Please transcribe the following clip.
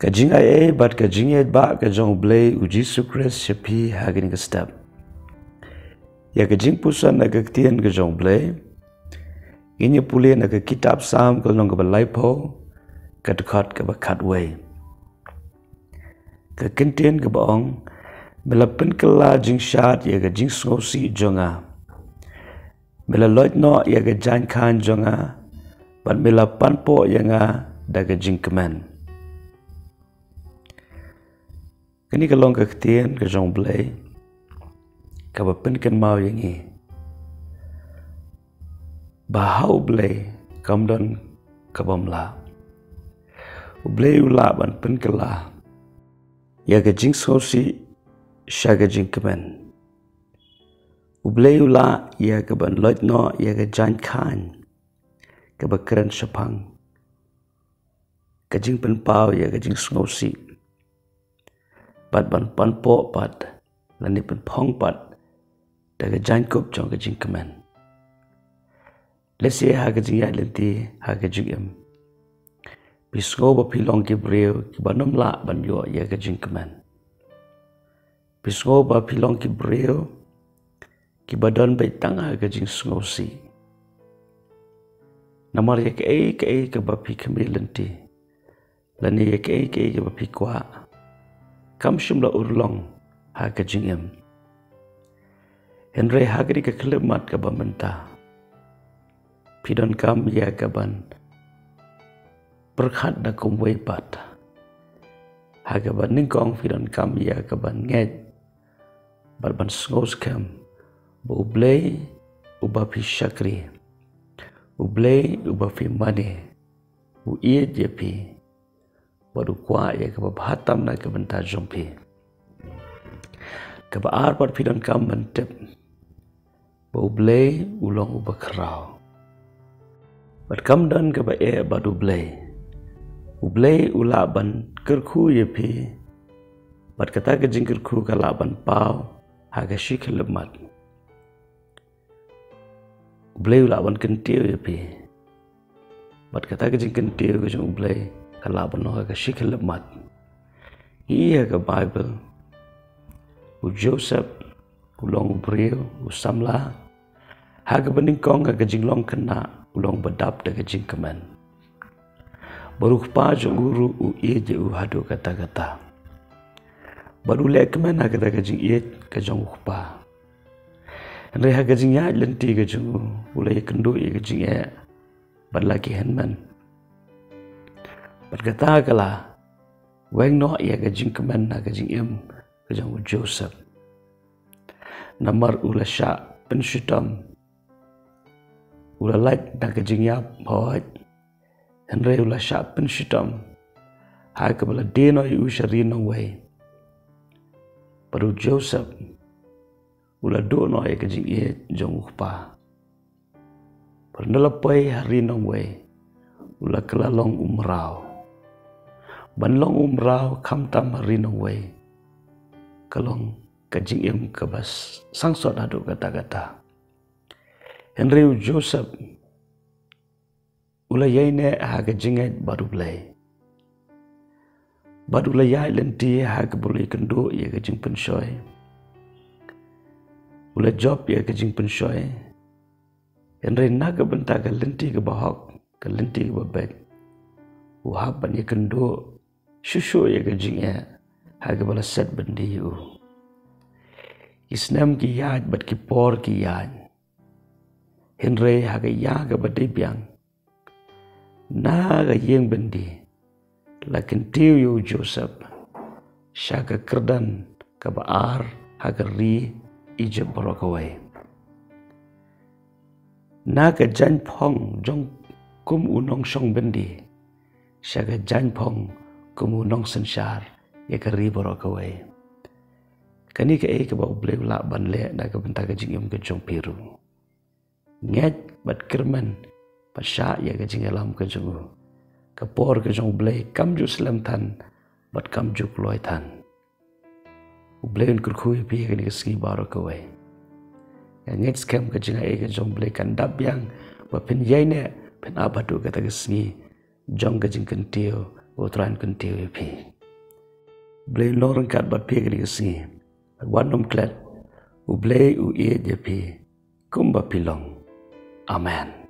Kajing ai bat kajing ba kajong Blei u Yesus Kristus sepi hagin ke step. Ya jingpuson na ktien kajong Blei. Ini pulih na kitab Sam kalong ke belaipo kadkot ke bakatway. Ktien ke baong mela Pynkylla jingshad ya jingsngewsih jonga. Mela loitno ya jingshad jonga. Bat mela panpo ya nga daga jingkemen. Kini kalong ke ktien ke jong Blei ke bapinkan mau yang ini bahau Blei kamdon ke bamla Blei ula ban Pynkylla ya ke jingsngewsih syaga jingkemen Blei ula ya ke ban loitno ya ke jingkan ke bakeren sepang ke jingpenpau ya ke jingsngewsih pat ban panpo pat lani pen pong pat daga jangkup jong ke jingkemen. Let's say ha ke jingya lenti ha ke jingem. Bisgo ba pilong ki breu ki banom la ban yo ya ke jingkemen. Bisgo ba pilong ki breu ki badon bai tang ha ke jingsngewsih. Namar ya ke ba pi kemi lenti. Lani ya ke ba pi kwa. Kam shumla urlong ha ke jingem. Henry ha ke kelemat ke bamenta. Pidon kam ya ke ban berkhat da kum weipat. Ha ke ban ningkong pidon kam ya ke ban nget. Ban sngos kam. Bu Blei uba pi syakri. U Blei uba pi mane. U iya je pi. Baru kuat ya kebab hatam na kebentar jompi. Kebab arpat pidon kam mentep. Bau Blei ulong ubah kerau. Bat kam dan kebab badu Blei. U Blei ulak ban kerku ya pi. Bat kata kejing kerku kalak ban pau. Haga syik lemat. U Blei ulak ban kentil ya pi. Bat kata kejing kentil kejing U Blei. Kalau benar ke syikil lemat. Iya ke Bible. U Joseph, ulong Breu, u Samla. Haga beningkong ke jinglong kena, ulong bedap de jingkemen. Baru pa jong guru u je u hadu kata-kata. Baru lek kemen haga de jing ke jong pa. Andre haga jingnya lenti ke jong ulai kendu ke jing lagi henman. Berkata kala, weng no ia ke jingkemen na ke jingem ke jong Joseph. Namar ula syak pensyutam. Ula lait na ke jingyap bawat. Henry ula syak pensyutam. Hai ke bala dino yu syari nong way. Baru Joseph. Ula do no ia ke jingye jong ukpa. Pernelapai hari nong way. Ula kelalong umrau. Banlong umrau kam tam rinong way. Kalong kajing im kebas sangsot adu kata-kata. Henry Joseph ulayai ne ha kajingat baru Blei. Baru ulayai lenti ha kebuli kendu ya kajing pensyoy. Ulay job ya kajing pensyoy. Henry naga bentak ke lenti ke bahok ke lenti ke babek. Uhab ban ya kendu Shushu ya kajingnya haga bala set bendi u. Isnam ki yaj bat ki por ki yaj. Henry haga yaga badai biang. Naga yang bendi. Lakin tiu yu Joseph. Syaga kerdan kabaar haga ri ijab barokawai. Naga jan pong jong kum unong song bendi. Syaga jan pong kumu nong sensar ya kari borokawai. Kani ke ke bau Blei ulak ban le na ke bentar ke jingem ke jong piru. Nget bat kerman pasya ya ke jingelam ke jong. Kapor ke jong Blei kam ju selam tan bat kam ju kloy tan. U Blei un kurkui pi ke ni ke sengi borokawai. Ya nget skam ke jingai ke jong Blei kan dap yang ba pen yai ne pen abadu kata ke sengi jong ke jing kentiu utran kentiu pi. Blei lorong kat bat pi gani singi. Wan nom klet. U Blei u ie je pi. Kumba pilong. Amen.